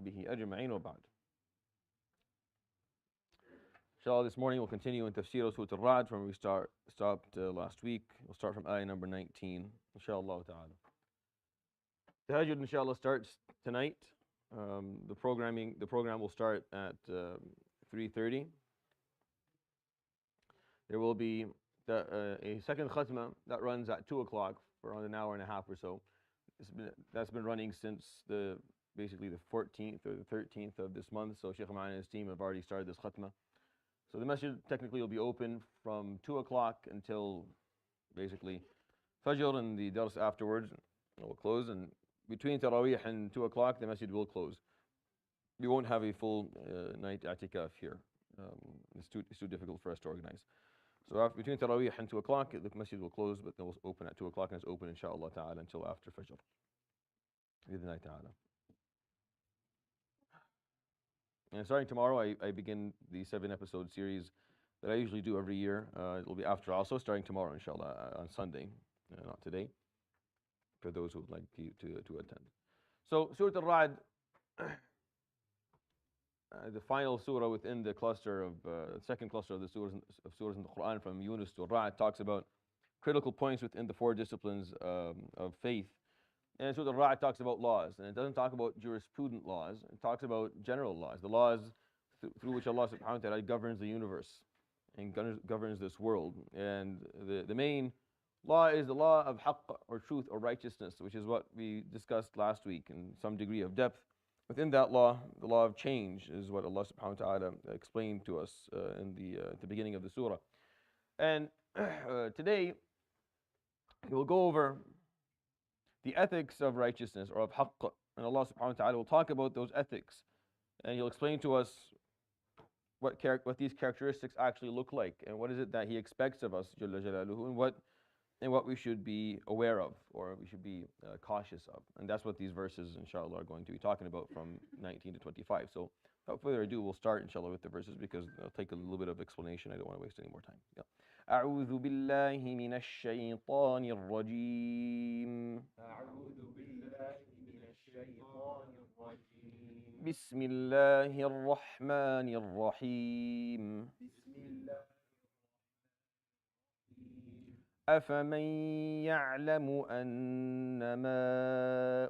وصحبه أجمعين وبعد. Inshallah, this morning we'll continue in Tafsir of Surat Al-Raad from where we stopped last week. We'll start from ayah number 19, inshallah ta'ala. Tahajjud, inshallah, starts tonight. The program will start at 3:30. There will be a second khatma that runs at 2 o'clock for around an hour and a half or so. That's been running since basically the 14th or the 13th of this month. So Sheikh Ma'an and his team have already started this khatma. So the masjid technically will be open from 2 o'clock until basically Fajr, and the dars afterwards will close. And between Taraweeh and 2 o'clock, the masjid will close. We won't have a full night i'tikaf here. It's too difficult for us to organize. So between Taraweeh and 2 o'clock, the masjid will close, but it will open at 2 o'clock, and it's open, inshaAllah ta'ala, until after Fajr. Bidhnillahi ta'ala. And starting tomorrow, I begin the 7-episode series that I usually do every year. It will be after also, starting tomorrow, inshallah, on Sunday, not today, for those who would like to attend. So, Surat Al-Raad, the final surah within the cluster of, second cluster of the surahs in the Quran, from Yunus to Al-Raad, talks about critical points within the 4 disciplines of faith. And so the Ra'd talks about laws, and it doesn't talk about jurisprudent laws. It talks about general laws, the laws through which Allah subhanahu wa ta'ala governs the universe and governs this world. And the main law is the law of haqq, or truth, or righteousness, which is what we discussed last week in some degree of depth. Within that law, the law of change is what Allah subhanahu wa ta'ala explained to us in the beginning of the surah. And today, we'll go over the ethics of righteousness, or of haqq, and Allah subhanahu wa ta'ala will talk about those ethics, and He'll explain to us what these characteristics actually look like, and what is it that He expects of us, Jalla Jalaluhu, and what we should be aware of, or we should be cautious of. And that's what these verses, inshallah, are going to be talking about from 19 to 25. So without further ado, we'll start, inshallah, with the verses, because it'll take a little bit of explanation. I don't want to waste any more time. Yeah. أعوذ بالله من الشيطان الرجيم. بسم الله الرحمن الرحيم. أفمن يعلم أنما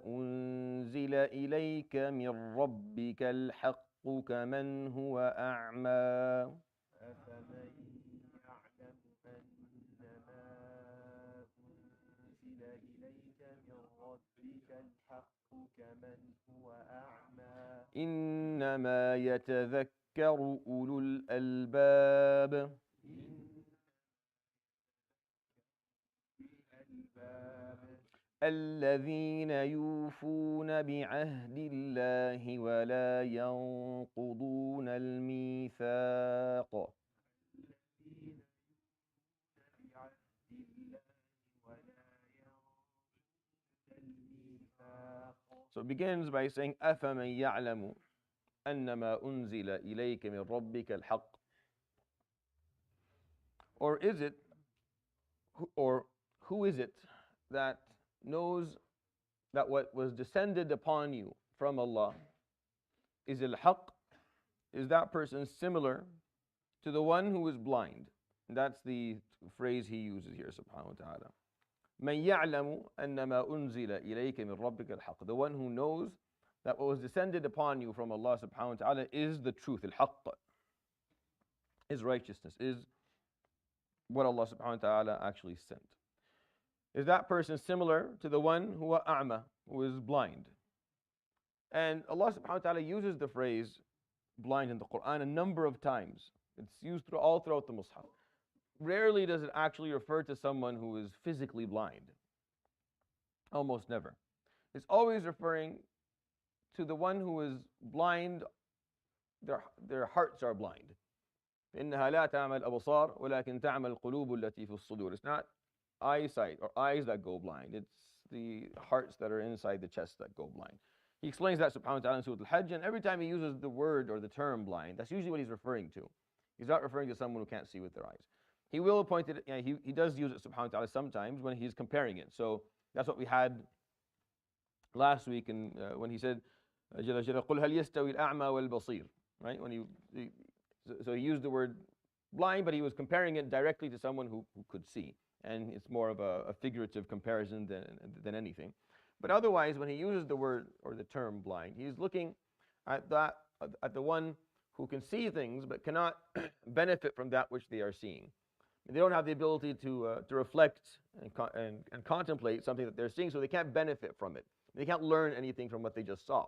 أنزل إليك من ربك الحق كمن هو أعمى. إنما يتذكر أولو الألباب. الذين يوفون بعهد الله ولا ينقضون الميثاق. So it begins by saying, أَفَمَنْ يَعْلَمُ أَنَّمَا أُنزِلَ إِلَيْكَ مِنْ رَبِّكَ الْحَقِّ. Or is it, or who is it that knows that what was descended upon you from Allah is al-haqq? Is that person similar to the one who is blind? And that's the phrase he uses here, subhanahu wa ta'ala. مَنْ يَعْلَمُ أَنَّمَا أُنزِلَ إِلَيْكَ مِنْ رَبِّكَ الْحَقِّ. The one who knows that what was descended upon you from Allah subhanahu wa ta'ala is the truth, al-haqq, is righteousness, is what Allah subhanahu wa ta'ala actually sent. Is that person similar to the one who is blind? And Allah subhanahu wa ta'ala uses the phrase blind in the Quran a number of times. It's used all throughout the Mus'haf. Rarely does it actually refer to someone who is physically blind. Almost never. It's always referring to the one who is blind, their hearts are blind. إِنَّهَا لَا تَعْمَى الْأَبْصَارُ وَلَكِنْ تَعْمَى الْقُلُوبُ الَّتِي فِي الصُّدُورِ. It's not eyesight or eyes that go blind. It's the hearts that are inside the chest that go blind. He explains that subhanahu wa ta'ala in Surah Al-Hajj, and every time he uses the word or the term blind, that's usually what he's referring to. He's not referring to someone who can't see with their eyes. He will point it, he does use it subhanahu wa ta'ala sometimes when he's comparing it. So that's what we had last week, and when he said, جل جلاله, قل هل يستوي الأعمى والبصير. Right? So he used the word blind, but he was comparing it directly to someone who could see. And it's more of a figurative comparison than anything. But otherwise, when he uses the word or the term blind, he's looking at the one who can see things but cannot benefit from that which they are seeing. They don't have the ability to reflect and contemplate something that they're seeing, so they can't benefit from it. They can't learn anything from what they just saw.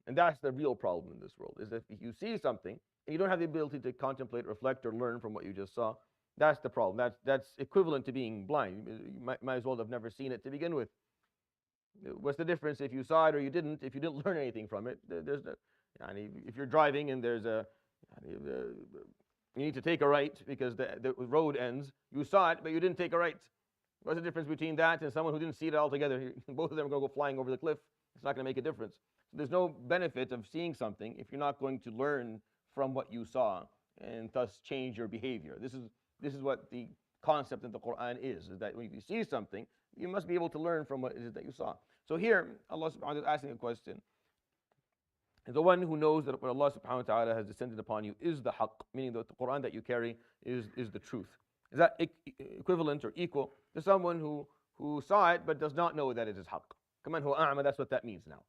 And that's the real problem in this world, is that if you see something and you don't have the ability to contemplate, reflect, or learn from what you just saw, that's the problem. That's equivalent to being blind. You might as well have never seen it to begin with. What's the difference if you saw it or you didn't, if you didn't learn anything from it? If you're driving and there's you need to take a right because the road ends, you saw it, but you didn't take a right. What's the difference between that and someone who didn't see it altogether? Both of them are going to go flying over the cliff. It's not going to make a difference. So there's no benefit of seeing something if you're not going to learn from what you saw and thus change your behavior. This is what the concept of the Quran is that when you see something, you must be able to learn from what it is that you saw. So here, Allah subhanahu wa ta'ala is asking a question. The one who knows that what Allah subhanahu wa ta'ala has descended upon you is the haqq, meaning that the Quran that you carry is the truth. Is that equivalent or equal to someone who saw it but does not know that it is haqq? Kaman huwa a'ma, that's what that means now.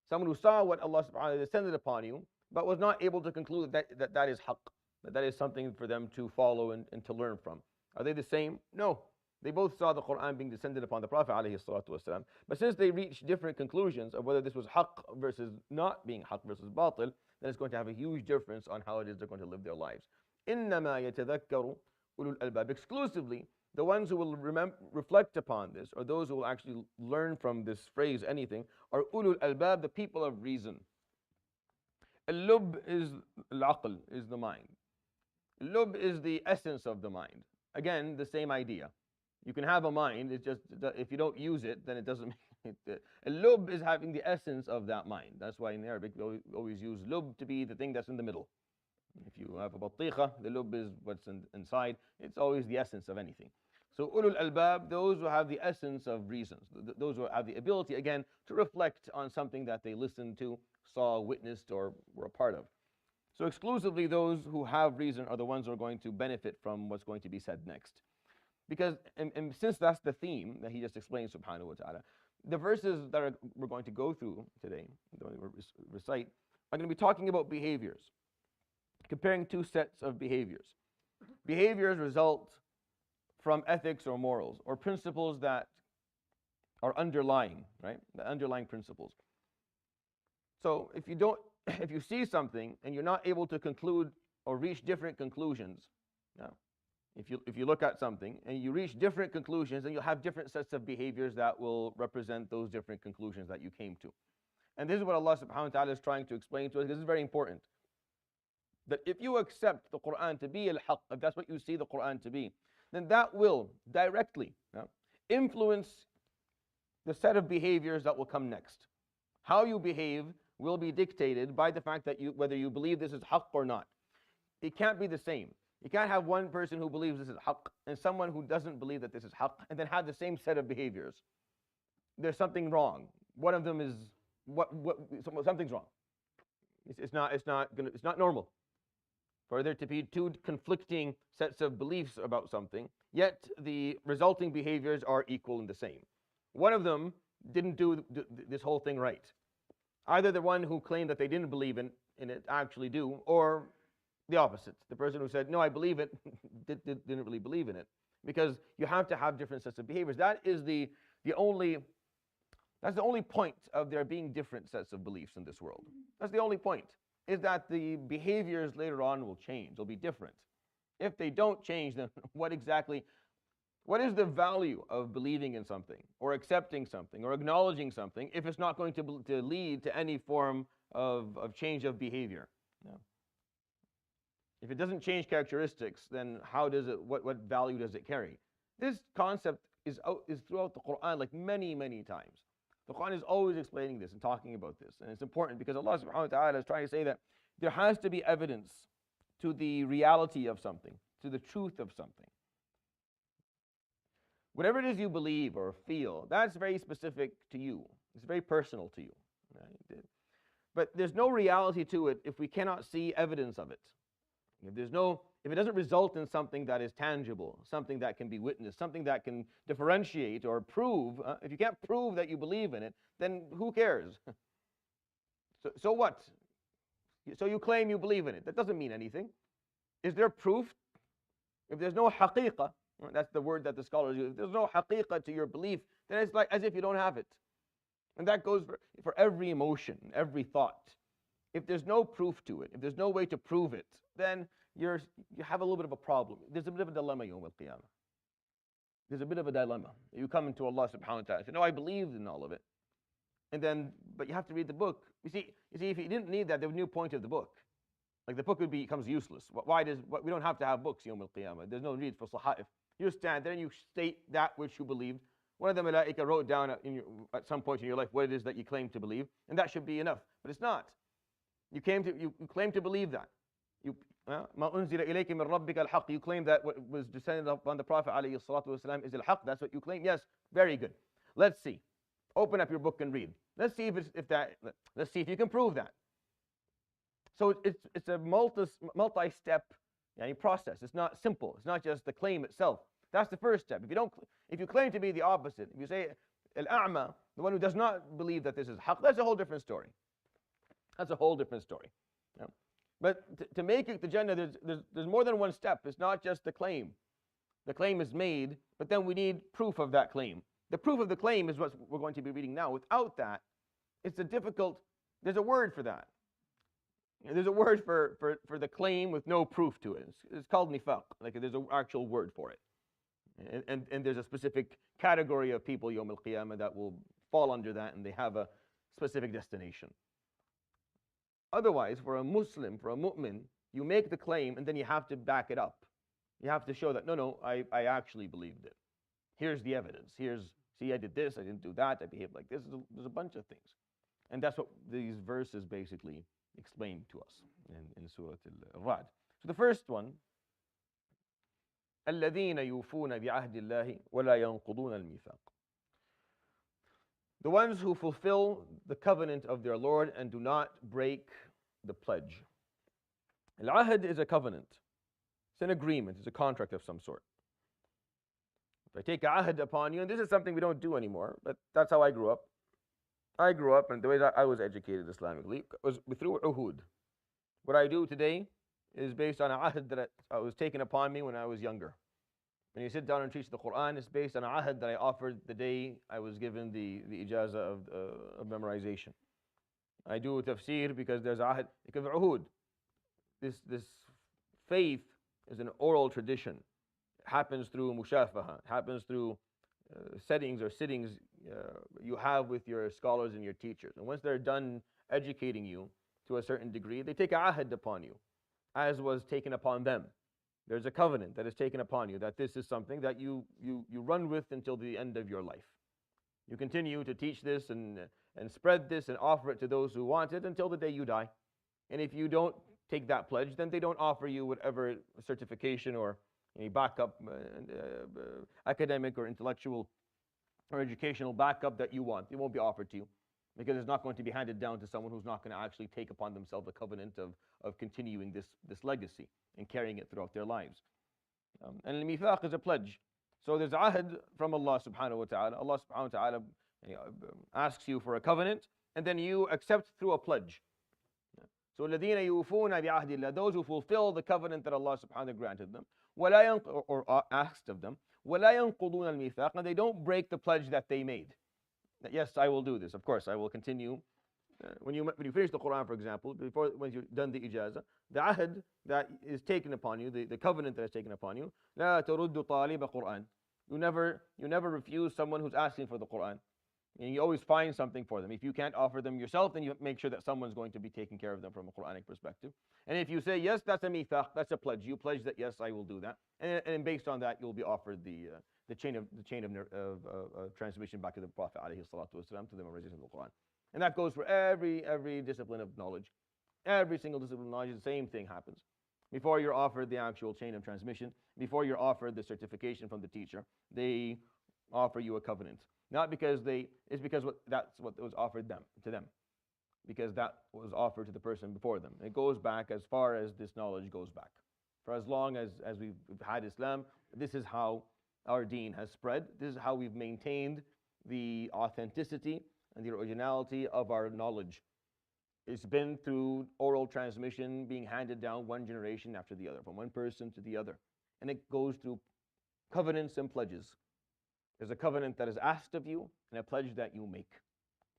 Someone who saw what Allah subhanahu wa ta'ala descended upon you but was not able to conclude that is haqq, that is something for them to follow and to learn from. Are they the same? No. They both saw the Quran being descended upon the Prophet ﷺ, but since they reached different conclusions of whether this was haqq versus not being haqq versus batil, then it's going to have a huge difference on how it is they're going to live their lives. إِنَّمَا يَتَذَكَّرُ أُولُو الْأَلْبَابِ. Exclusively, the ones who will reflect upon this, or those who will actually learn from this phrase anything, are ulul albab, the people of reason. Al-lub is al-aql, is the mind. Lub is the essence of the mind. Again, the same idea. You can have a mind, it's just that if you don't use it, then it doesn't make it. Lub is having the essence of that mind. That's why in Arabic we always use lub to be the thing that's in the middle. If you have a batikha, the lub is what's inside. It's always the essence of anything. So ulul albab, those who have the essence of reasons, those who have the ability, again, to reflect on something that they listened to, saw, witnessed, or were a part of. So exclusively those who have reason are the ones who are going to benefit from what's going to be said next. Because, and since that's the theme that he just explained, subhanahu wa ta'ala, the verses that we're going to go through today, that we recite, are going to be talking about behaviors, comparing two sets of behaviors. Behaviors result from ethics or morals, or principles that are underlying, right? The underlying principles. So if you see something and you're not able to conclude or reach different conclusions, now, if you look at something and you reach different conclusions, then you'll have different sets of behaviors that will represent those different conclusions that you came to. And this is what Allah subhanahu wa ta'ala is trying to explain to us. This is very important. That if you accept the Quran to be al-haqq, if that's what you see the Quran to be, then that will directly influence the set of behaviors that will come next. How you behave will be dictated by the fact that whether you believe this is haqq or not. It can't be the same. You can't have one person who believes this is haqq and someone who doesn't believe that this is haqq and then have the same set of behaviors. There's something wrong. One of them is something's wrong. It's not normal for there to be two conflicting sets of beliefs about something, yet the resulting behaviors are equal and the same. One of them didn't do this whole thing right. Either the one who claimed that they didn't believe in it actually do, or the opposite. The person who said, no, I believe it, didn't really believe in it. Because you have to have different sets of behaviors. That is the only point of there being different sets of beliefs in this world. That's the only point, is that the behaviors later on will change. They'll be different. If they don't change, then what is the value of believing in something, or accepting something, or acknowledging something, if it's not going to lead to any form of change of behavior? No. If it doesn't change characteristics, then how does it? What value does it carry? This concept is throughout the Quran like many, many times. The Quran is always explaining this and talking about this, and it's important because Allah subhanahu wa ta'ala is trying to say that there has to be evidence to the reality of something, to the truth of something. Whatever it is you believe or feel, that's very specific to you. It's very personal to you. Right? But there's no reality to it if we cannot see evidence of it. If it doesn't result in something that is tangible, something that can be witnessed, something that can differentiate or prove, if you can't prove that you believe in it, then who cares? So what? So you claim you believe in it. That doesn't mean anything. Is there proof? If there's no haqiqah, that's the word that the scholars use, if there's no haqiqah to your belief, then it's like as if you don't have it. And that goes for every emotion, every thought. If there's no proof to it, if there's no way to prove it, then you have a little bit of a problem. There's a bit of a dilemma yawm al-qiyamah. There's a bit of a dilemma. You come into Allah subhanahu wa ta'ala and say, no, I believed in all of it. And then, but you have to read the book. You see, if you didn't need that, there was no point of the book. Like the book becomes useless. We don't have to have books yawm al-qiyamah. There's no need for sahaif. You stand there and you state that which you believed. One of the malaika wrote down at some point in your life what it is that you claim to believe, and that should be enough. But it's not. You claim to believe that. مَا أُنزِلَ إِلَيْكَ مِنْ رَبِّكَ الْحَقِّ. You claim that what was descended upon the Prophet alayhi salatu wasalam is al-haq. That's what you claim. Yes, very good. Let's see. Open up your book and read. Let's see let's see if you can prove that. So it's a multi-step process. It's not simple. It's not just the claim itself. That's the first step. If you claim to be the opposite, if you say al-a'ma, the one who does not believe that this is haqq, that's a whole different story. That's a whole different story. Yeah. But to make it to Jannah, there's more than one step. It's not just the claim. The claim is made, but then we need proof of that claim. The proof of the claim is what we're going to be reading now. Without that, there's a word for that. There's a word for the claim with no proof to it. It's called nifaq. Like there's an actual word for it. And there's a specific category of people yawm al-qiyamah that will fall under that, and they have a specific destination. Otherwise, for a Muslim, for a mu'min, you make the claim and then you have to back it up. You have to show that, no, I actually believed it. Here's the evidence. See, I did this, I didn't do that, I behaved like this. There's a bunch of things. And that's what these verses basically explain to us in Surat Al-Raad. So the first one, الَّذِينَ يُوفُونَ بِعَهْدِ اللَّهِ وَلَا يَنْقُضُونَ الْمِيثَاقَ. The ones who fulfill the covenant of their Lord and do not break the pledge. Al-ahd is a covenant. It's an agreement. It's a contract of some sort. If I take a ahd upon you, and this is something we don't do anymore, but that's how I grew up. I grew up, and the way that I was educated Islamically was through uhud. What I do today is based on an ahd that was taken upon me when I was younger. When you sit down and teach the Quran, it's based on an ahd that I offered the day I was given the ijazah of memorization. I do tafsir because there's ahd, because uhud. This faith is an oral tradition. It happens through mushafaha. It happens through sittings you have with your scholars and your teachers. And once they're done educating you to a certain degree, they take a ahd upon you, as was taken upon them. There's a covenant that is taken upon you that this is something that you run with until the end of your life. You continue to teach this and spread this and offer it to those who want it until the day you die. And if you don't take that pledge, then they don't offer you whatever certification or any backup, academic or intellectual or educational backup that you want. It won't be offered to you because it's not going to be handed down to someone who's not going to actually take upon themselves a covenant of continuing this legacy and carrying it throughout their lives. And al-mithaq is a pledge. So there's ahd from Allah subhanahu wa ta'ala. Allah subhanahu wa ta'ala asks you for a covenant, and then you accept through a pledge. So الَّذِينَ يُوفُونَ بِعَهْدِ اللَّهِ, those who fulfill the covenant that Allah subhanahu wa ta'ala granted them, or asked of them, وَلَا يَنْقُضُونَ الْمِيثَاقَ, and they don't break the pledge that they made. That, yes, I will do this. Of course, I will continue. When you finish the Quran, for example, when you've done the ijazah, the ahd that is taken upon you, the covenant that is taken upon you, لا ترد طالب قرآن. You never refuse someone who's asking for the Quran. And you always find something for them. If you can't offer them yourself, then you make sure that someone's going to be taking care of them from a Quranic perspective. And if you say, yes, that's a mithaq, that's a pledge. You pledge that, yes, I will do that. And based on that, you'll be offered the chain of transmission back to the Prophet ﷺ, to the memorization of the Quran. And that goes for every discipline of knowledge. Every single discipline of knowledge, the same thing happens. Before you're offered the actual chain of transmission, before you're offered the certification from the teacher, they offer you a covenant. Not because it's because that's what was offered to them. because that was offered to the person before them. It goes back as far as this knowledge goes back. For as long as we've had Islam, this is how our deen has spread. This is how we've maintained the authenticity and the originality of our knowledge. It's been through oral transmission being handed down one generation after the other, from one person to the other. And it goes through covenants and pledges. There's a covenant that is asked of you and a pledge that you make.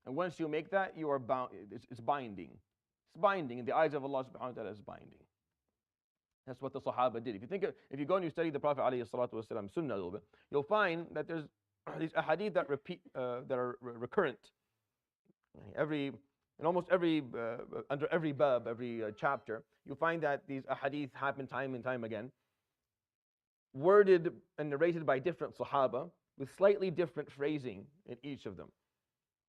And once you make that, you are bound, it's binding. It's binding in the eyes of Allah subhanahu wa ta'ala, it's binding. That's what the Sahaba did. If you go and you study the Prophet ﷺ Sunnah a little bit, you'll find that there's these ahadith that repeat, that are recurrent. Almost every under every bab, every chapter, you find that these ahadith happen time and time again, worded and narrated by different Sahaba with slightly different phrasing in each of them,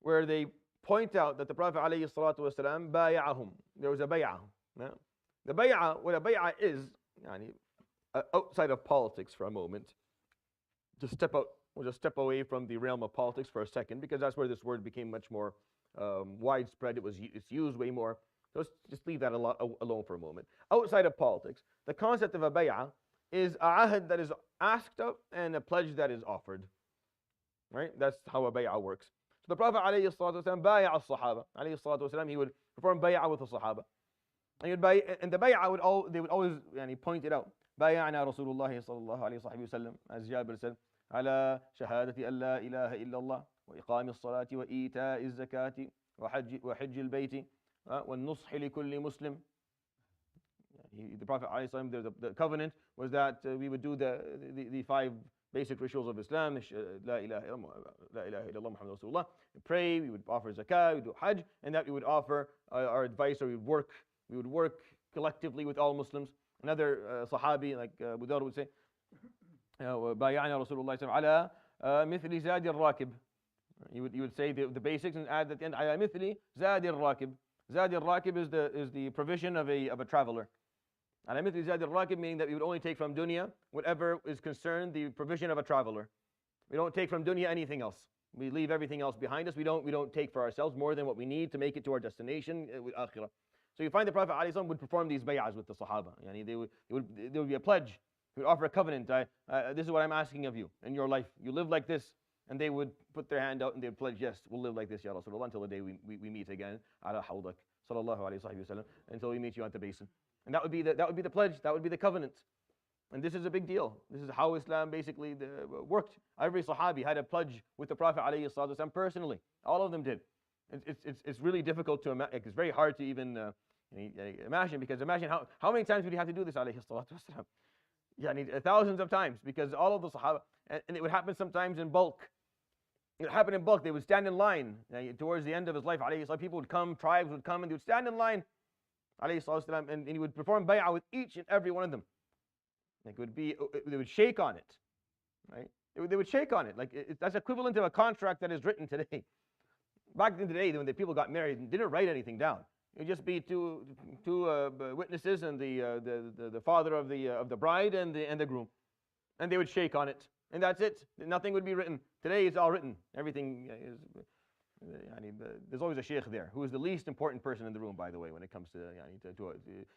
where they point out that the Prophet ﷺ bay'ahum. There was a bay'ah. Yeah? The bay'ah, what a bay'ah is, outside of politics for a moment, we'll just step away from the realm of politics for a second, because that's where this word became much more widespread. It's used way more. So let's just leave that alone for a moment. Outside of politics, the concept of a bay'ah is a ahad that is asked of and a pledge that is offered. Right? That's how a bay'ah works. So the Prophet ﷺ bay'ah al-Sahaba. He would perform bay'ah with the Sahaba. And the bay'ah they would always point it out. بايعنا رسول الله صلى الله عليه وسلم, as Jabir said, على شهادة أن لا إله إلا الله وإقام الصلاة وإيتاء الزكاة وحج البيت والنصح لكل مسلم. The Prophet ﷺ, the covenant was that we would do the five basic rituals of Islam. لا إله إلا الله محمد رسول الله. We pray, we would offer zakah, we would do hajj, and that we would offer our advice, or we would work collectively with all Muslims. Another Sahabi, like Abu Dawud, would say, بايعنا رسول الله صلى الله عليه وسلم على مثل زاد الراكب. You would say the basics and add at the end على مثل زاد الراكب. زاد الراكب is the provision of a traveler. على مثل زاد الراكب, meaning that we would only take from dunya whatever is concerned the provision of a traveler. We don't take from dunya anything else. We leave everything else behind us. We don't take for ourselves more than what we need to make it to our destination with akhirah. So you find the Prophet ﷺ would perform these bay'ahs with the Sahaba. There would be a pledge. He would offer a covenant. This is what I'm asking of you in your life. You live like this. And they would put their hand out and they would pledge, yes, we'll live like this, Ya Rasulullah, until the day we meet again. Ala hawdak, sallallahu alayhi wa sallam, until we meet you at the basin. And that would be the pledge. That would be the covenant. And this is a big deal. This is how Islam basically worked. Every Sahabi had a pledge with the Prophet ﷺ personally. All of them did. It's really difficult to imagine. It's very hard to even imagine, because imagine how many times would he have to do this, alayhi salatu wasalam? Thousands of times, because all of the Sahaba, and it would happen sometimes in bulk. It would happen in bulk. They would stand in line towards the end of his life. People would come, tribes would come, and they would stand in line, and he would perform bay'ah with each and every one of them. They would shake on it, right? They would shake on it. That's equivalent to a contract that is written today. Back in the day, when the people got married, they didn't write anything down. It would just be two witnesses and the father of the bride and the groom, and they would shake on it, and that's it. Nothing would be written. Today it's all written. Everything is. There's always a sheikh there, who is the least important person in the room, by the way, when it comes to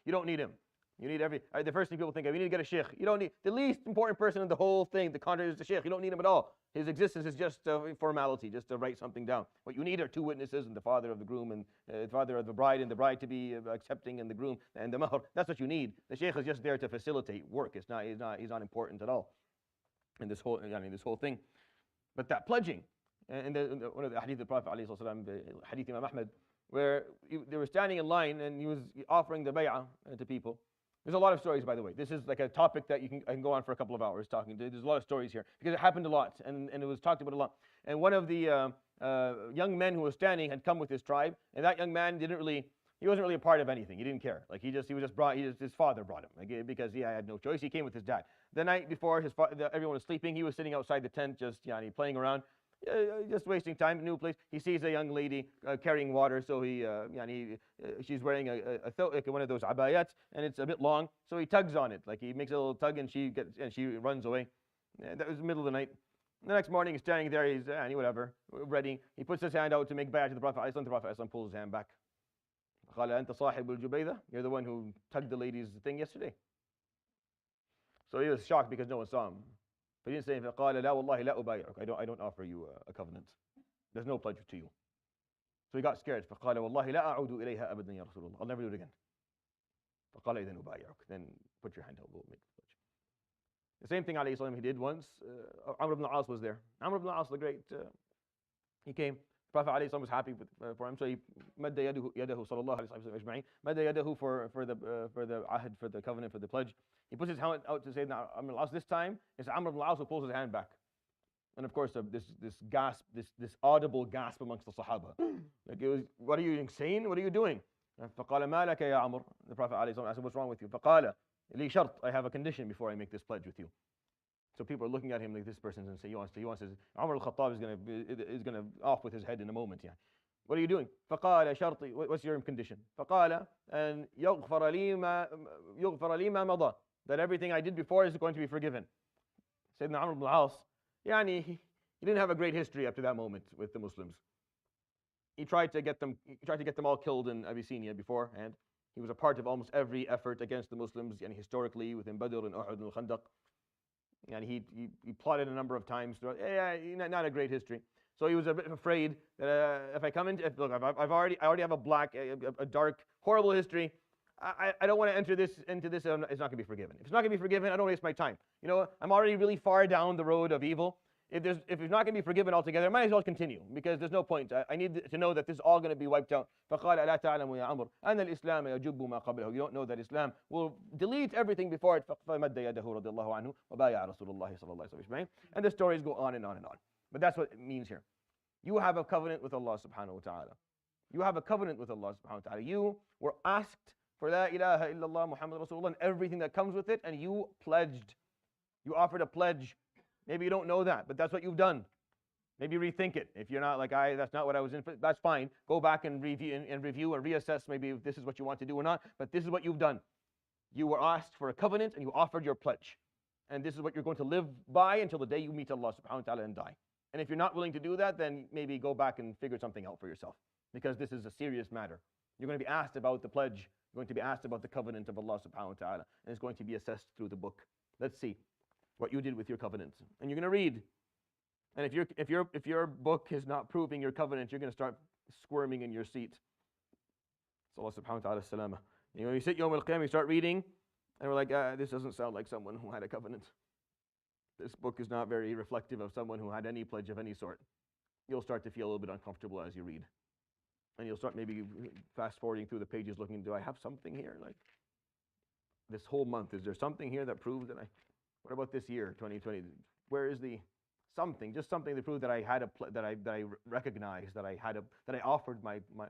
you don't need him. You need the first thing people think of, you need to get a sheikh. You don't need the least important person in the whole thing. The contract is the sheikh. You don't need him at all. His existence is just a formality, just to write something down. What you need are two witnesses, and the father of the groom, and the father of the bride, and the bride to be accepting, and the groom, and the mahr. That's what you need. The sheikh is just there to facilitate work. He's not important at all in this whole thing. But that pledging, and one of the hadith of the Prophet ﷺ, the hadith Imam Ahmad, where they were standing in line and he was offering the bay'ah to people. There's a lot of stories, by the way. This is like a topic that I can go on for a couple of hours talking. There's a lot of stories here, because it happened a lot, and it was talked about a lot. And one of the young men who was standing had come with his tribe, and that young man he wasn't really a part of anything. He didn't care. His father brought him, because he had no choice. He came with his dad. The night before everyone was sleeping, he was sitting outside the tent, just playing around, just wasting time. A new place. He sees a young lady carrying water, so she's wearing one of those abayats, and it's a bit long, so he tugs on it. He makes a little tug, and she runs away. That was the middle of the night. The next morning, he's standing there. He's whatever, ready. He puts his hand out to make bay'ah to the Prophet ﷺ. The Prophet ﷺ pulls his hand back. فقال أنت صاحب الجبيدة? You're the one who tugged the lady's thing yesterday. So he was shocked because no one saw him. But he didn't say anything. فقال لا والله لا أبايعك. I don't offer you a covenant. There's no pledge to you. So he got scared. فقال والله لا أعود إليها أبدا يا رسول الله. I'll never do it again. فقال إذن أبايعك. Then put your hand out. We'll make the pledge. The same thing alayhi salam he did once. Amr ibn al-As was there. Amr ibn al-As, the great, he came. The Prophet alayhi salam was happy for him, so he مد يده صلى الله عليه وسلم أجمعين. مد يده for the ahd, for the covenant, for the pledge. He puts his hand out to say Amr ibn al-As. This time it's Amr ibn al-As who pulls his hand back. And of course, this gasp, this audible gasp amongst the Sahaba. Like it was, what are you, insane? What are you doing? فقال ما لك يا عمر. The Prophet alayhi salam asked, what's wrong with you? فقال لي شرط. I have a condition before I make this pledge with you. So people are looking at him like this person's and say, he wants to. Umar al-Khattab is gonna off with his head in a moment. Yeah. What are you doing? فقال شرطي. What's your condition? فقال أن يغفر لي ما مضى. That everything I did before is going to be forgiven. Sayyidina Amr ibn al-As, he didn't have a great history up to that moment with the Muslims. He tried to get them all killed in Abyssinia beforehand. He was a part of almost every effort against the Muslims, and historically within Badr and Uhud and Al-Khandaq. And he plotted a number of times. Not a great history. So he was a bit afraid that if I come into, look, I already have a dark, horrible history. I don't want to enter into this. It's not going to be forgiven. If it's not going to be forgiven, I don't waste my time. I'm already really far down the road of evil. If it's not going to be forgiven altogether, I might as well continue because there's no point. I need to know that this is all going to be wiped out. فقال ألا تعلم يا عمرو أن الإسلام يجب ما قبله. You don't know that Islam will delete everything before it. فمد يده رضي الله عنه وبايع رسول الله صلى الله عليه وسلم. And the stories go on and on and on. But that's what it means here. You have a covenant with Allah subhanahu wa ta'ala. You have a covenant with Allah subhanahu wa ta'ala. You were asked for La ilaha illallah Muhammad Rasulullah and everything that comes with it, and you pledged. You offered a pledge. Maybe you don't know that, but that's what you've done. Maybe rethink it. If you're not like, that's not what I was in for, that's fine. Go back and review and reassess maybe if this is what you want to do or not, but this is what you've done. You were asked for a covenant and you offered your pledge. And this is what you're going to live by until the day you meet Allah subhanahu wa ta'ala and die. And if you're not willing to do that, then maybe go back and figure something out for yourself. Because this is a serious matter. You're going to be asked about the pledge. You're going to be asked about the covenant of Allah subhanahu wa ta'ala. And it's going to be assessed through the book. Let's see what you did with your covenant. And you're going to read. And if your book is not proving your covenant, you're going to start squirming in your seat. So Allah subhanahu wa ta'ala salama. You sit Yawm al-Qiyamah, you start reading, and we're like, this doesn't sound like someone who had a covenant. This book is not very reflective of someone who had any pledge of any sort. You'll start to feel a little bit uncomfortable as you read. And you'll start maybe fast forwarding through the pages looking, do I have something here? Like this whole month, is there something here that proves that what about this year, 2020? Where is the something, just something to prove that I had that I recognized, that I offered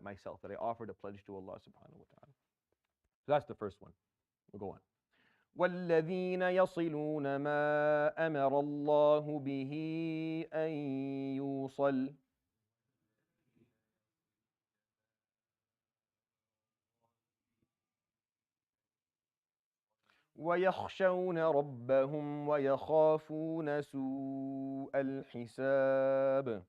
myself, that I offered a pledge to Allah subhanahu wa ta'ala. So that's the first one. We'll go on. وَالَّذِينَ يَصِلُونَ مَا أَمَرَ اللَّهُ بِهِ أَن يُوصَلَ وَيَخْشَوْنَ رَبَّهُمْ وَيَخَافُونَ سُوءَ الْحِسَابِ.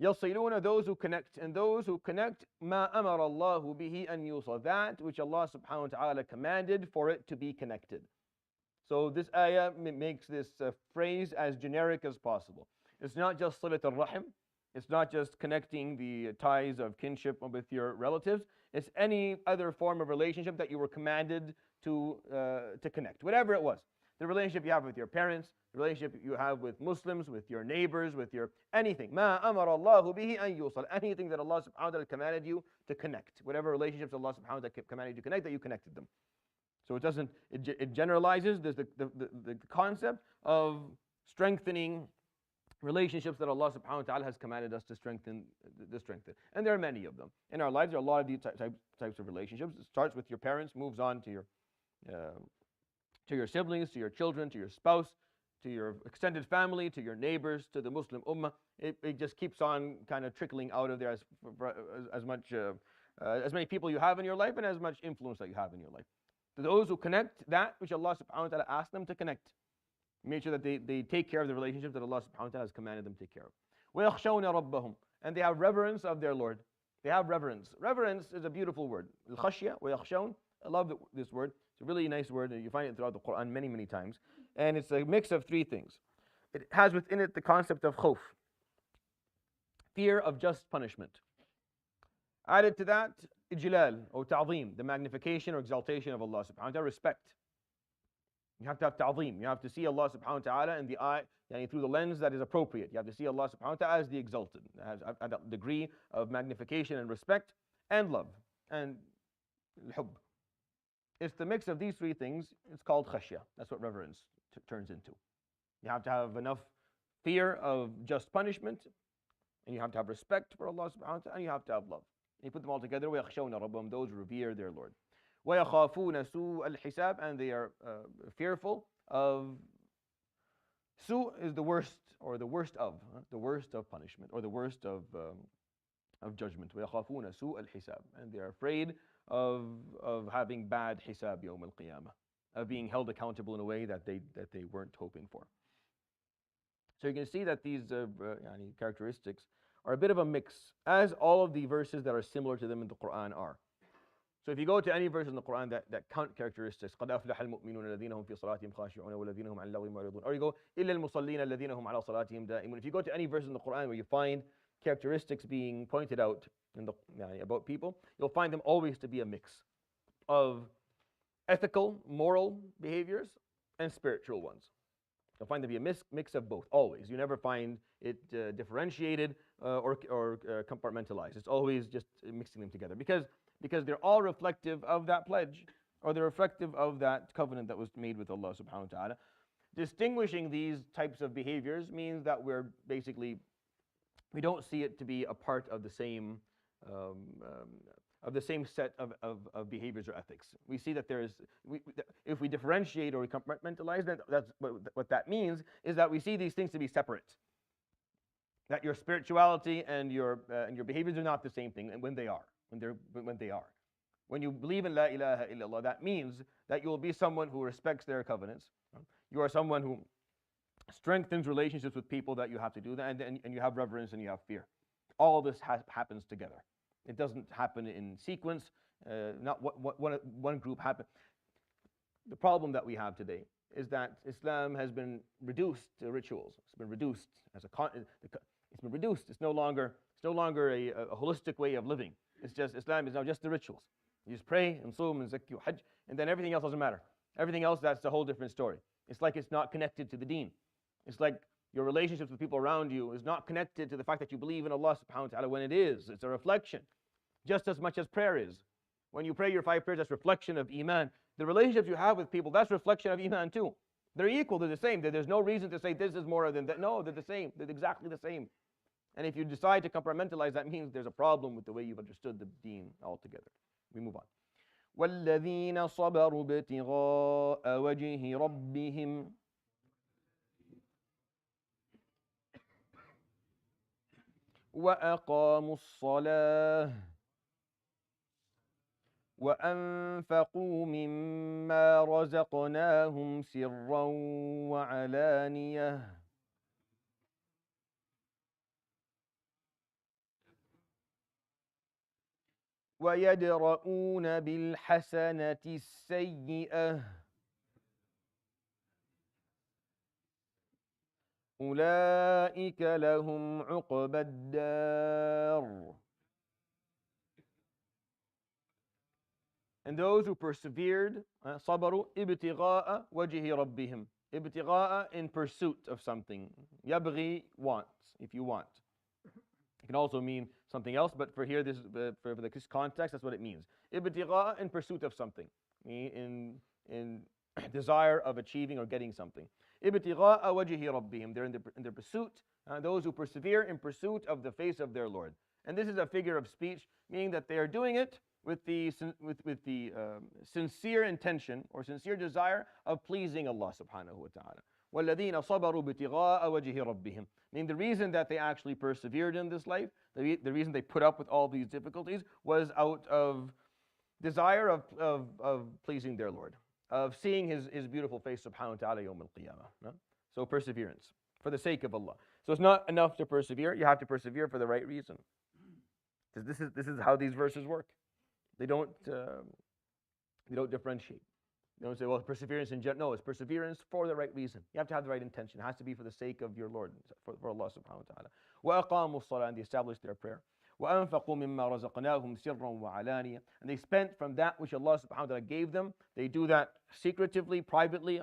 يصلون, those who connect, and those who connect ما أمر الله به أن يوصل, that which Allah subhanahu wa ta'ala commanded for it to be connected. So this ayah makes this phrase as generic as possible. It's not just صلة الرحم. It's not just connecting the ties of kinship with your relatives. It's any other form of relationship that you were commanded to connect, whatever it was. The relationship you have with your parents, the relationship you have with Muslims, with your neighbors, with your anything. ما أمر الله به أن يوصل. Anything that Allah subhanahu wa ta'ala commanded you to connect. Whatever relationships Allah subhanahu wa ta'ala commanded you to connect, that you connected them. So it generalizes the concept of strengthening relationships that Allah subhanahu wa ta'ala has commanded us to strengthen. And there are many of them. In our lives, there are a lot of these types of relationships. It starts with your parents, moves on to your siblings, to your children, to your spouse, to your extended family, to your neighbors, to the Muslim ummah. It just keeps on kind of trickling out of there as many people you have in your life and as much influence that you have in your life. To those who connect that which Allah subhanahu wa ta'ala asked them to connect. Make sure that they take care of the relationships that Allah subhanahu wa ta'ala has commanded them to take care of. وَيَخْشَوْنَ رَبَّهُم. And they have reverence of their Lord. They have reverence. Reverence is a beautiful word. Al-khashya, وَيَخْشَوْن. I love this word. It's a really nice word, and you find it throughout the Quran many, many times. And it's a mix of three things. It has within it the concept of khawf, fear of just punishment. Added to that, ijlal, or ta'zeem, the magnification or exaltation of Allah subhanahu wa ta'ala, respect. You have to have ta'zeem. You have to see Allah subhanahu wa ta'ala in the eye, through the lens that is appropriate. You have to see Allah subhanahu wa ta'ala as the exalted, as a degree of magnification and respect and love and al-hubb. It's the mix of these three things. It's called khashya. That's what reverence turns into. You have to have enough fear of just punishment, and you have to have respect for Allah subhanahu wa ta'ala, and you have to have love. And you put them all together, وَيَخْشَوْنَ رَبَّهُم, those who revere their Lord. وَيَخَافُونَ سُوءَ الْحِسَابِ, and they are fearful of, su is the worst, or the worst of punishment, or the worst of judgment. وَيَخَافُونَ سُوءَ الْحِسَابِ, and they are afraid of having bad hisab يوم القيامة, of being held accountable in a way that they weren't hoping for. So you can see that these characteristics are a bit of a mix, as all of the verses that are similar to them in the Quran are. So if you go to any verse in the Quran that count characteristics, قَدْ أَفْلَحَ الْمُؤْمِنُونَ الَّذِينَ هُمْ فِي صَلَاتِهِمْ خَاشِعُونَ وَالَّذِينَ هُمْ عَنِ اللَّغْوِ مُعْرِضُونَ, or you go إِلَّا الْمُصَلِّينَ الَّذِينَ هُمْ عَلَى صَلَاتِهِمْ دَائِمُونَ. If you go to any verse in the Quran where you find characteristics being pointed out in the, about people, you'll find them always to be a mix of ethical, moral behaviors and spiritual ones. You'll find them to be a mix of both, always. You never find it differentiated or compartmentalized. It's always just mixing them together, because they're all reflective of that pledge, or they're reflective of that covenant that was made with Allah subhanahu wa ta'ala. Distinguishing these types of behaviors means that we don't see it to be a part of the same set of behaviors or ethics. We see that if we differentiate or we compartmentalize, that's what that means, is that we see these things to be separate. That your spirituality and your behaviors are not the same thing, and when they are. When you believe in La ilaha illallah, that means that you will be someone who respects their covenants. You are someone who strengthens relationships with people that you have to do that, and you have reverence and you have fear. All this happens together. It doesn't happen in sequence. Not one group happen. The problem that we have today is that Islam has been reduced to rituals. It's been reduced it's been reduced. It's no longer a holistic way of living. It's just Islam is now just the rituals. You just pray and Sum and Zakki and Hajj, and then everything else doesn't matter. Everything else, that's a whole different story. It's like it's not connected to the deen. It's like your relationships with people around you is not connected to the fact that you believe in Allah subhanahu wa ta'ala, when it is. It's a reflection, just as much as prayer is. When you pray your 5 prayers, that's reflection of Iman. The relationships you have with people, that's reflection of Iman too. They're equal, they're the same. There's no reason to say this is more than that. No, they're the same. They're exactly the same. And if you decide to compartmentalize, that means there's a problem with the way you've understood the deen altogether. We move on. وَالَّذِينَ صَبَرُوا ابْتِغَاءَ وَجْهِ رَبِّهِمْ وَأَقَامُوا الصَّلَاةَ وَأَنفَقُوا مِمَّا رَزَقْنَاهُمْ سِرًّا وَعَلَانِيَةً وَيَدْرَؤُونَ بِالْحَسَنَةِ السَّيِّئَةَ أُولَٰئِكَ لَهُمْ عُقْبَى الدَّارِ. And those who persevered, صَبَرُوا ابْتِغَاءَ وَجْهِ رَبِّهِمْ. Ibtigha'a, in pursuit of something. Yabghi, wants, if you want. It can also mean something else, but for here, for this context, that's what it means. Ibtigha'a, in pursuit of something, in desire of achieving or getting something. Ibtigha'a wajhi rabbihim, they're in their pursuit. Those who persevere in pursuit of the face of their Lord. And this is a figure of speech, meaning that they are doing it with the sincere intention or sincere desire of pleasing Allah subhanahu wa ta'ala. وَالَّذِينَ صَبَرُوا بِتِغَاءَ وَجْهِ رَبِّهِمْ. Meaning the reason that they actually persevered in this life, the reason they put up with all these difficulties, was out of desire of pleasing their Lord, of seeing His beautiful face subhanahu wa ta'ala yawm al-qiyamah. So perseverance for the sake of Allah. So it's not enough to persevere. You have to persevere for the right reason. Because this is how these verses work. They don't differentiate. You don't say, well, perseverance in general. No, it's perseverance for the right reason. You have to have the right intention. It has to be for the sake of your Lord, for Allah subhanahu wa ta'ala. وَأَقَامُوا الصَّلَاةَ, and they established their prayer. وَأَنفَقُوا مِمَّا رَزَقْنَاهُمْ سِرًّا وَعَلَانِيَةً, and they spent from that which Allah subhanahu wa ta'ala gave them. They do that secretively, privately,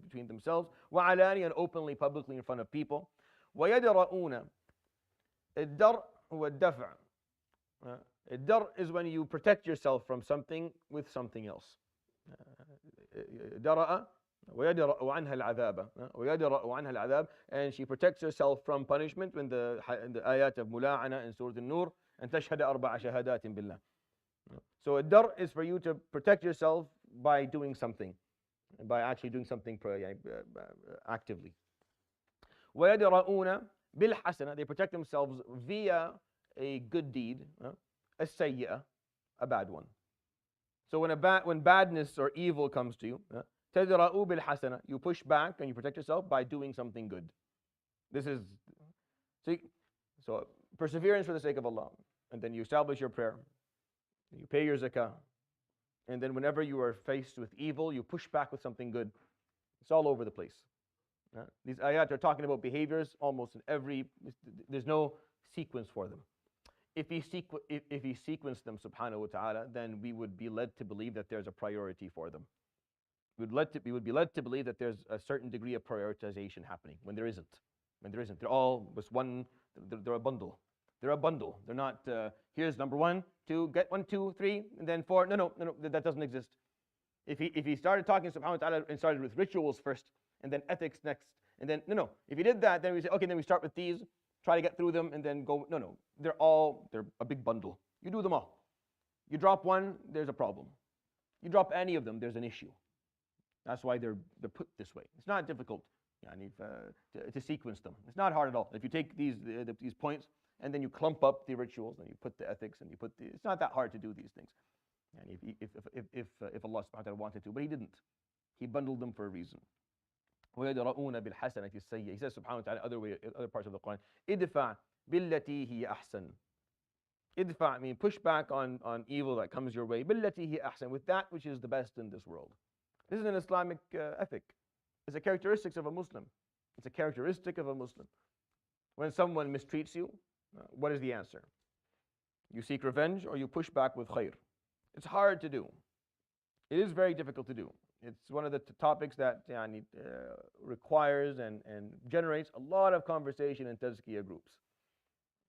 between themselves. وَعَلَانِيَةً, and openly, publicly, in front of people. وَيَدْرَؤُونَ, الدَّرْء هو الدفع. الدَّرْء is when you protect yourself from something with something else. درأ ويدرأ عنها العذاب, ويدرأ عنها العذاب, and she protects herself from punishment in the ayat of mula'ana in Surah An-Nur, and تشهد أربع شهادات بالله. So a dar is for you to protect yourself by doing something, by actually doing something actively. ويدرؤون بالحسنة, they protect themselves via a good deed, السيئة, a bad one. So when badness or evil comes to you, تدرؤوا بالحسنة, you push back and you protect yourself by doing something good. This is, so perseverance for the sake of Allah, and then you establish your prayer, you pay your zakah, and then whenever you are faced with evil, you push back with something good. It's all over the place. These ayat are talking about behaviors almost in every, there's no sequence for them. If he sequenced them, subhanahu wa ta'ala, then we would be led to believe that there's a priority for them. We would be led to believe that there's a certain degree of prioritization happening when there isn't. They're all just one, they're a bundle. They're a bundle. They're not, here's number 1, 2, get 1, 2, 3, and then 4. No, that doesn't exist. If he started talking subhanahu wa ta'ala and started with rituals first, and then ethics next, and then, no. If he did that, then we say, okay, then we start with these, try to get through them, and then go, no. They're a big bundle. You do them all. You drop one, there's a problem. You drop any of them, there's an issue. That's why they're put this way. It's not difficult to sequence them. It's not hard at all. If you take these points, and then you clump up the rituals, and you put the ethics, and you put it's not that hard to do these things. And if Allah subhanahu wa ta'ala wanted to, but He didn't. He bundled them for a reason. وَيَدْرَؤُونَ بِالْحَسَنَةِ السَّيِّئَةِ. He says subhanahu wa ta'ala other parts of the Quran, idfa billati hi ahsan. Idfa means push back on evil that comes your way. Billati hi ahsan, with that which is the best in this world. This is an Islamic ethic. It's a characteristic of a Muslim. It's a characteristic of a Muslim. When someone mistreats you, what is the answer? You seek revenge or you push back with khair. It's hard to do. It is very difficult to do. It's one of the topics that requires and generates a lot of conversation in tazkiyah groups.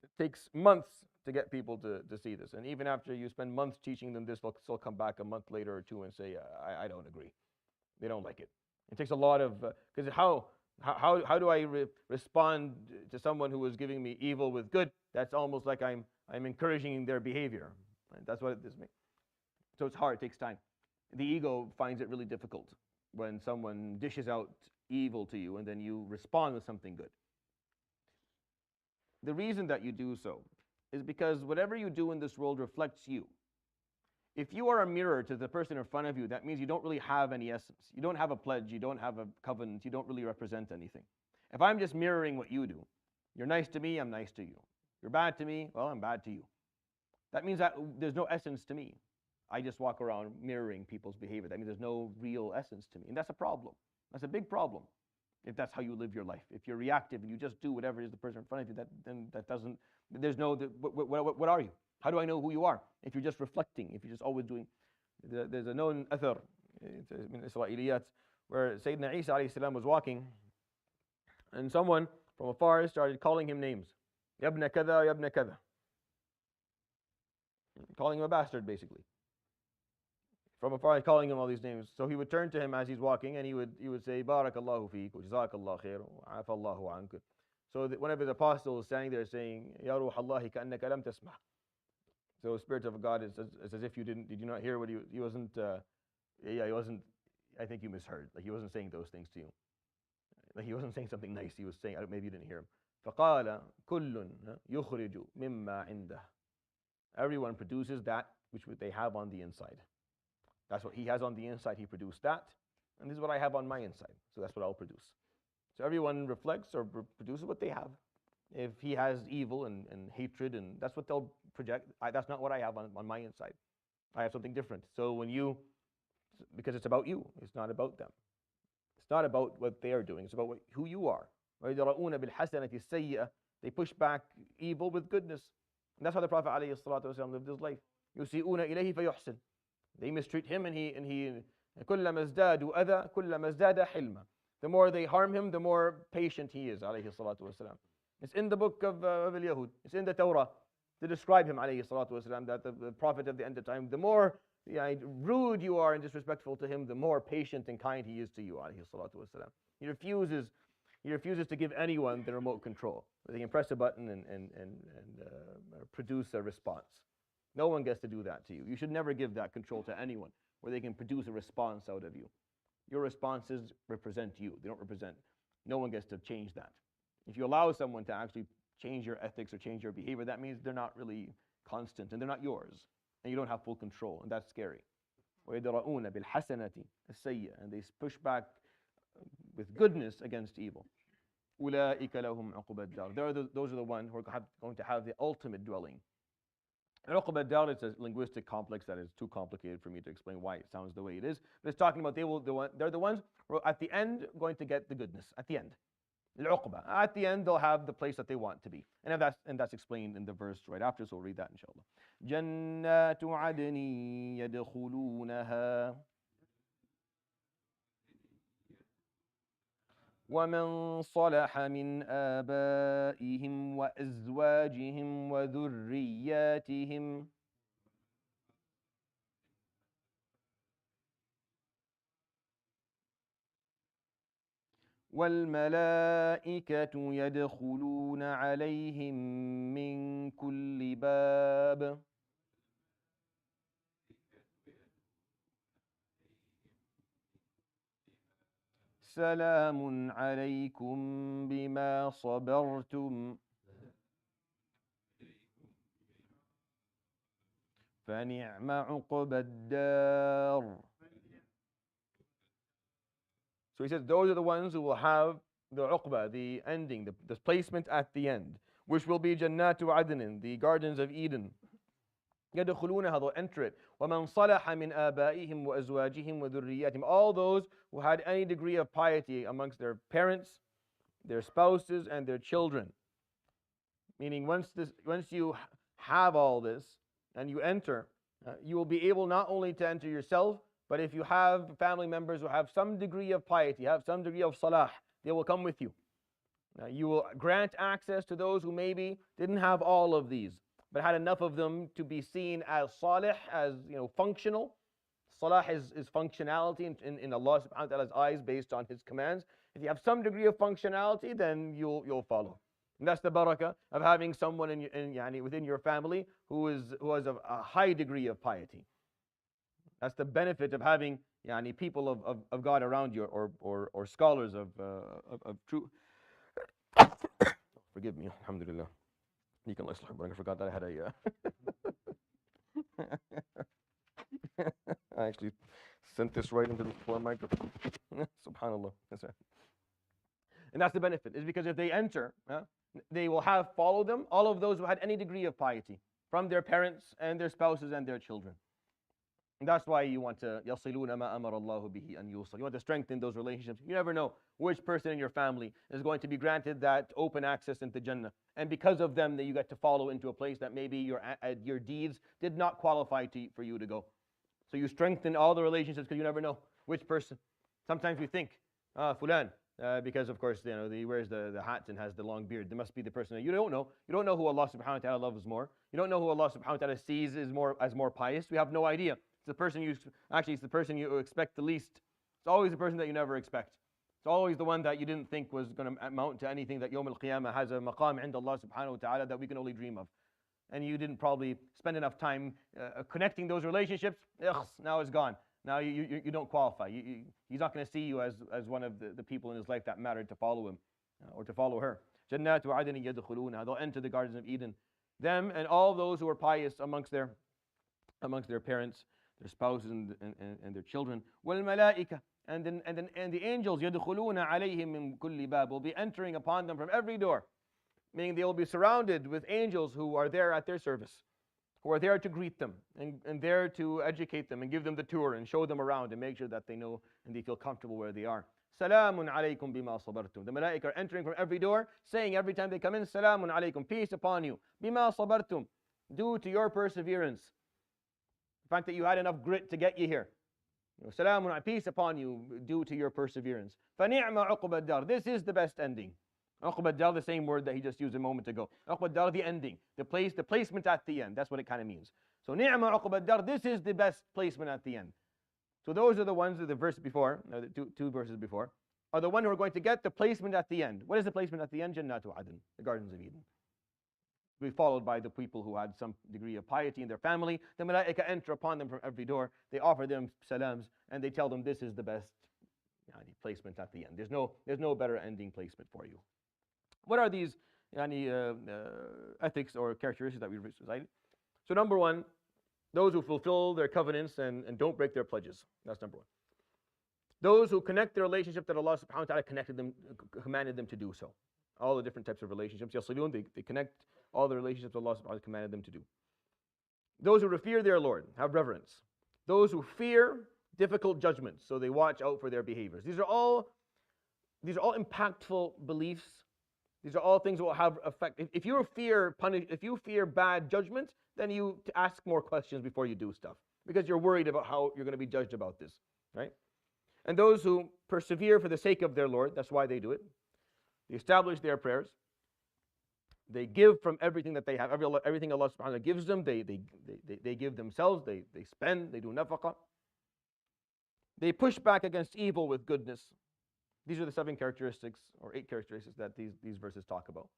It takes months to get people to see this. And even after you spend months teaching them this, they'll still come back a month later or two and say, I don't agree. They don't like it. It takes a lot of, because how do I respond to someone who is giving me evil with good? That's almost like I'm encouraging their behavior. Right? That's what this means. So it's hard, it takes time. The ego finds it really difficult when someone dishes out evil to you and then you respond with something good. The reason that you do so is because whatever you do in this world reflects you. If you are a mirror to the person in front of you, that means you don't really have any essence. You don't have a pledge, you don't have a covenant, you don't really represent anything. If I'm just mirroring what you do, you're nice to me, I'm nice to you. You're bad to me, well, I'm bad to you. That means that there's no essence to me. I just walk around mirroring people's behavior. That means there's no real essence to me. And that's a problem. That's a big problem if that's how you live your life. If you're reactive and you just do whatever is the person in front of you, then that doesn't, there's no, what are you? How do I know who you are? If you're just reflecting, if you're just always doing, there's a known athar, in Israeliyat, where Sayyidina Isa alayhi salam was walking, and someone from afar started calling him names. Yabna kada, yabna kada. Calling him a bastard, basically. From afar, calling him all these names. So he would turn to him as he's walking, and he would say, Barakallahu feek, wa jazakallahu khair, wa afallahu anka. So one of his apostles standing there saying, Ya ruh Allahi ka'annaka lam tasma'. So the Spirit of God is as if did you not hear what he wasn't, he wasn't, I think you misheard. Like he wasn't saying those things to you. Like he wasn't saying something nice. He was saying, maybe you didn't hear him. فَقَالَ كُلٌّ يُخْرِجُ مِمَّا عِنْدَهُ. Everyone produces that which they have on the inside. That's what he has on the inside, he produced that. And this is what I have on my inside. So that's what I'll produce. So everyone reflects or produces what they have. If he has evil and hatred, and that's what they'll project, that's not what I have on my inside. I have something different. So when you, because it's about you, it's not about them. It's not about what they are doing, it's about who you are. They push back evil with goodness. And that's how the Prophet ﷺ lived his life. يُسِيئُونَ إِلَيْهِ فَيُحْسِنُ. They mistreat him, and he كُلَّمَا ازْدَادُوا أَذًى كُلَّمَا ازْدَادَ حِلْمًا. The more they harm him, the more patient he is, alayhi salatu wasalam. It's in the book of Al-Yahud. It's in the Torah to describe him, alayhi salatu wasalam, that the Prophet of the end of time, the more rude you are and disrespectful to him, the more patient and kind he is to you, alayhi salatu wasalam. He refuses to give anyone the remote control. They can press a button and produce a response. No one gets to do that to you. You should never give that control to anyone where they can produce a response out of you. Your responses represent you. They don't represent. No one gets to change that. If you allow someone to actually change your ethics or change your behavior, that means they're not really constant and they're not yours. And you don't have full control, and that's scary. وَيَدْرَؤُونَ بِالْحَسَنَةِ السَّيِّئَةِ. And they push back with goodness against evil. أُولَٰئِكَ لَهُمْ عُقْبَى الدَّارِ. Those are the ones who are going to have the ultimate dwelling. Uqba ad-dar is a linguistic complex that is too complicated for me to explain why it sounds the way it is. But it's talking about they're the ones who are at the end going to get the goodness. At the end. Al-Uqba. At the end, they'll have the place that they want to be. And that's explained in the verse right after, so we'll read that inshallah. جَنَّاتُ عَدْنٍ يَدْخُلُونَهَا وَمَنْ صَلَحَ مِنْ آبَائِهِمْ وَأَزْوَاجِهِمْ وَذُرِّيَّاتِهِمْ وَالْمَلَائِكَةُ يَدْخُلُونَ عَلَيْهِمْ مِنْ كُلِّ بَابٍ سلام عليكم بما صبرتم فنعم عقبى الدار. So he says those are the ones who will have the uqba, the ending, the placement at the end, which will be Jannatu Adnin, the gardens of Eden. يدخلونها, they'll enter it. وَمَنْ صَلَحَ مِنْ آبَائِهِمْ وَأَزْوَاجِهِمْ وَذُرِّيَّاتِهِمْ. All those who had any degree of piety amongst their parents, their spouses, and their children. Meaning once you have all this and you enter, you will be able not only to enter yourself, but if you have family members who have some degree of piety, have some degree of salah, they will come with you. You will grant access to those who maybe didn't have all of these, but had enough of them to be seen as salih, as functional. Salah is functionality in Allah subhanahu wa ta'ala's eyes based on His commands. If you have some degree of functionality, then you'll follow. And that's the barakah of having someone within your family who has a high degree of piety. That's the benefit of having people of God around you, or scholars of true. Forgive me, alhamdulillah. You can listen, but I forgot that I had I actually sent this right into the floor microphone. Subhanallah. That's right. And that's the benefit, is because if they enter, they will have followed them all of those who had any degree of piety from their parents and their spouses and their children. And that's why you want to يَصِلُونَ مَا أَمَرَ اللَّهُ بِهِ أَنْ يُوصَلْ. You want to strengthen those relationships. You never know which person in your family is going to be granted that open access into Jannah. And because of them, that you get to follow into a place that maybe your deeds did not qualify for you to go. So you strengthen all the relationships because you never know which person. Sometimes we think, fulan, because of course he wears the hat and has the long beard. There must be the person that you don't know. You don't know who Allah subhanahu wa ta'ala loves more. You don't know who Allah subhanahu wa ta'ala sees as more pious. We have no idea. It's the person you expect the least. It's always the person that you never expect. It's always the one that you didn't think was going to amount to anything, that Yawm al-Qiyamah has a maqam inda Allah subhanahu wa ta'ala that we can only dream of. And you didn't probably spend enough time connecting those relationships. Now it's gone. Now you don't qualify. He's not going to see you as one of the people in his life that mattered to follow him or to follow her. Jannatu adnin yadkhuluna. They'll enter the gardens of Eden. Them and all those who are pious amongst their parents, their spouses, and their children. وَالْمَلَائِكَةِ. And the angels يدخلون عليهم من كل باب will be entering upon them from every door, meaning they will be surrounded with angels who are there at their service, who are there to greet them and there to educate them and give them the tour and show them around and make sure that they know and they feel comfortable where they are. Salamun alaykum bima sabartum. The malaika are entering from every door, saying every time they come in, Salamun alaykum, peace upon you. Bima sabartum, due to your perseverance. The fact that you had enough grit to get you here. Salamun, peace upon you due to your perseverance. فَنِعْمَ عُقْبَ الدَّارِ. This is the best ending. عُقْبَ الدَّار, the same word that he just used a moment ago. عُقْبَ الدَّار, the ending, the placement at the end. That's what it kind of means. So نِعْمَ عُقْبَ الدَّار, this is the best placement at the end. So those are the ones, the verse before, the two verses before, are the one who are going to get the placement at the end. What is the placement at the end? Jannatu Adn, the gardens of Eden. Be followed by the people who had some degree of piety in their family. The malaika enter upon them from every door. They offer them salams and they tell them this is the best placement at the end. There's no better ending placement for you. What are these ethics or characteristics that we recited? So number one, those who fulfill their covenants and don't break their pledges. That's number one. Those who connect their relationship that Allah subhanahu wa ta'ala commanded them to do so. All the different types of relationships. Yasilun, they connect all the relationships Allah subhanahu wa ta'ala commanded them to do. Those who revere their Lord, have reverence. Those who fear difficult judgments, so they watch out for their behaviors. These are all impactful beliefs. These are all things that will have effect. If you fear bad judgment, then you ask more questions before you do stuff, because you're worried about how you're going to be judged about this, right? And those who persevere for the sake of their Lord, that's why they do it. They establish their prayers. They give from everything that they have, everything Allah subhanahu wa ta'ala gives them. They give themselves, they spend, they do nafaqah. They push back against evil with goodness. These are the 7 characteristics or 8 characteristics that these verses talk about.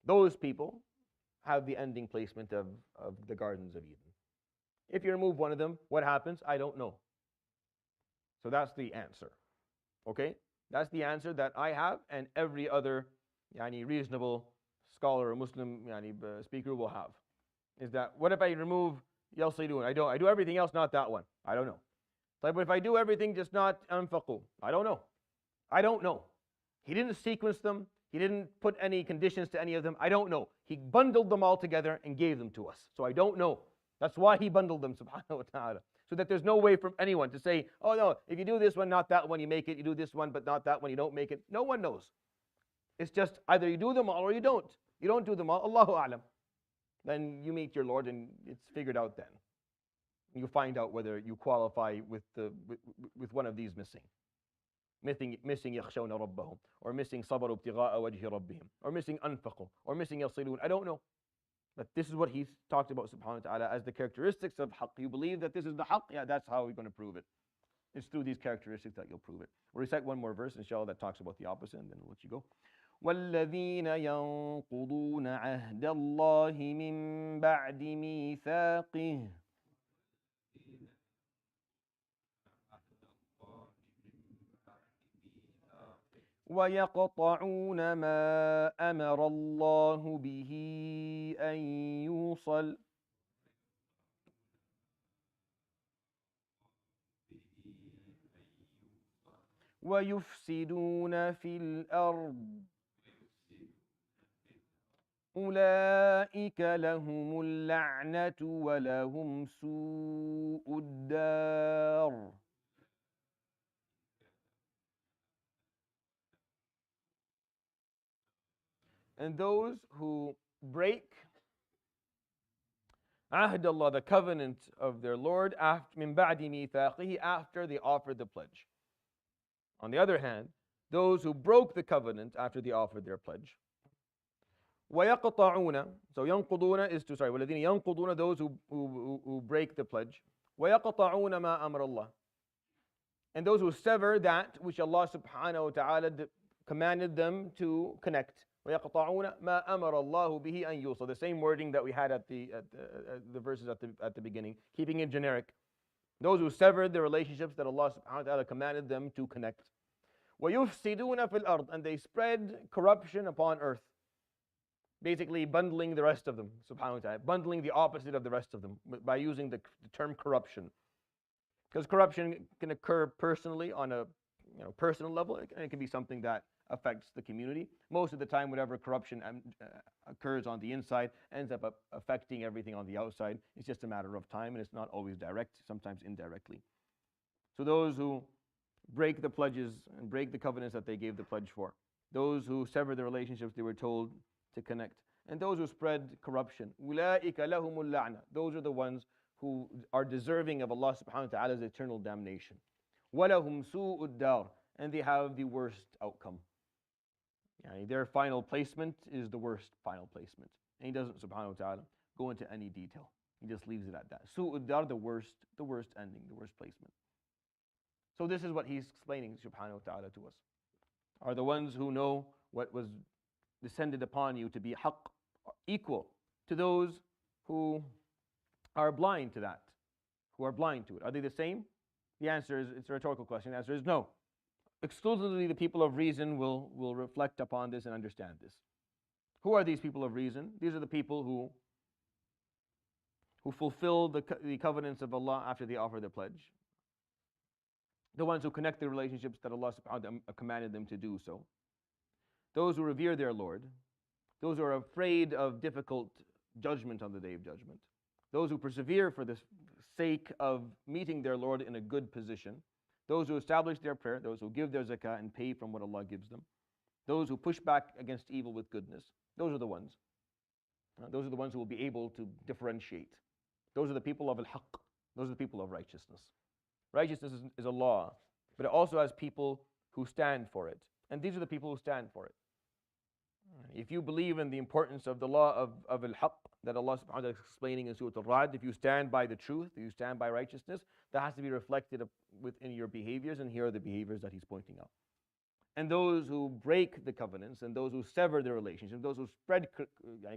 Those people have the ending placement of the gardens of Eden. If you remove one of them, what happens? I don't know. So that's the answer. Okay? That's the answer that I have and every other reasonable scholar or Muslim speaker will have. Is that, what if I remove Yalsidun? I do everything else, not that one. I don't know. But if I do everything, just not anfaqu, I don't know. I don't know. He didn't sequence them. He didn't put any conditions to any of them. I don't know. He bundled them all together and gave them to us. So I don't know. That's why he bundled them, subhanahu wa ta'ala. So that there's no way from anyone to say, oh no, if you do this one, not that one, you make it. You do this one, but not that one, you don't make it. No one knows. It's just either you do them all or you don't. You don't do them all, Allahu a'lam. Then you meet your Lord and it's figured out then. You find out whether you qualify with one of these missing. Missing yakhshawna rabbahum, or missing sabaru ibtigha'a wajhi rabbihim, or missing anfaqu, or missing yasilun. I don't know. But this is what he's talked about subhanahu wa ta'ala as the characteristics of haqq. You believe that this is the haqq? Yeah, that's how we're going to prove it. It's through these characteristics that you'll prove it. We'll recite one more verse, inshallah, that talks about the opposite, and then we'll let you go. وَالَّذِينَ يَنقُضُونَ عَهْدَ اللَّهِ مِن بَعْدِ مِيثَاقِهِ وَيَقْطَعُونَ مَا أَمَرَ اللَّهُ بِهِ أَن يُوصَلَ وَيُفْسِدُونَ فِي الْأَرْضِ أُولَئِكَ لَهُمُ اللَّعْنَةُ وَلَهُمْ سُوءُ الدَّارِ. And those who break ahd Allah, the covenant of their Lord, min ba'di mithaqihi, after they offered the pledge. On the other hand, those who broke the covenant after they offered their pledge. وَيَقْطَعُونَ, so يَنْقُضُونَ is to, وَالَّذِينَ يَنْقُضُونَ, those who break the pledge. وَيَقْطَعُونَ مَا أَمْرَ اللَّهِ, and those who sever that which Allah subhanahu wa ta'ala commanded them to connect. وَيَقْطَعُونَ مَا أَمَرَ اللَّهُ بِهِ أَن يُوصَلَ, the same wording that we had at the verses at the beginning, keeping it generic. Those who severed the relationships that Allah subhanahu wa ta'ala commanded them to connect. وَيُفْسِدُونَ فِي الْأَرْضِ, and they spread corruption upon earth. Basically bundling the rest of them, subhanahu wa ta'ala, bundling the opposite of the rest of them by using the term corruption. Because corruption can occur personally on a personal level, and it can be something that affects the community. Most of the time, whatever corruption occurs on the inside ends up affecting everything on the outside. It's just a matter of time, and it's not always direct, sometimes indirectly. So those who break the pledges and break the covenants that they gave the pledge for, those who sever the relationships they were told to connect, and those who spread corruption, أُولَٰئِكَ لَهُمُ اللَّعْنَةُ, those are the ones who are deserving of Allah subhanahu wa ta'ala's eternal damnation. وَلَهُمْ سُوءُ الدَّارِ, and they have the worst outcome. Their final placement is the worst final placement. And He doesn't, subhanahu wa ta'ala, go into any detail. He just leaves it at that. سُوءُ الدَّارِ, the worst ending, the worst placement. So this is what He's explaining, subhanahu wa ta'ala, to us. Are the ones who know what was descended upon you to be haqq, equal to those who are blind to that, who are blind to it. Are they the same? The answer is, it's a rhetorical question. The answer is no. Exclusively the people of reason will reflect upon this and understand this. Who are these people of reason? These are the people who fulfill the covenants of Allah after they offer the pledge. The ones who connect the relationships that Allah subhanahu wa ta'ala commanded them to do so. Those who revere their Lord. Those who are afraid of difficult judgment on the Day of Judgment. Those who persevere for the sake of meeting their Lord in a good position. Those who establish their prayer. Those who give their zakah and pay from what Allah gives them. Those who push back against evil with goodness. Those are the ones. Those are the ones who will be able to differentiate. Those are the people of al-haqq. Those are the people of righteousness. Righteousness is a law, but it also has people who stand for it. And these are the people who stand for it. If you believe in the importance of the law of al-haqq that Allah subhanahu wa ta'ala is explaining in Surat Al-Raad, if you stand by the truth, if you stand by righteousness, that has to be reflected within your behaviors, and here are the behaviors that He's pointing out. And those who break the covenants, and those who sever the relationship, those who spread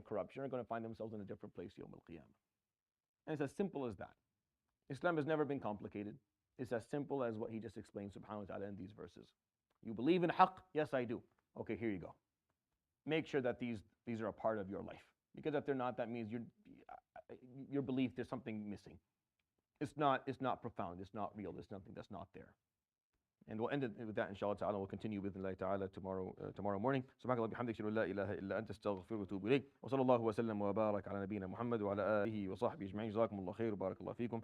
corruption are going to find themselves in a different place Yawm al-Qiyamah. And it's as simple as that. Islam has never been complicated. It's as simple as what He just explained, subhanahu wa ta'ala, in these verses. You believe in haqq? Yes, I do. Okay, here you go. Make sure that these are a part of your life. Because if they're not, that means your belief, there's something missing. It's not profound, it's not real, there's something that's not there. And we'll end it with that, inshallah ta'ala. We'll continue with Allah ta'ala tomorrow morning. Subhanakallah bihamdik, shadu la ilaha illa anta astaghfiruka wa atubu ilayk. Wa sallallahu wa sallam wa barak ala nabiyyina Muhammad wa ala alihi wa sahbihi ajma'in. Jazakumullah khair wa barakallahu feekum.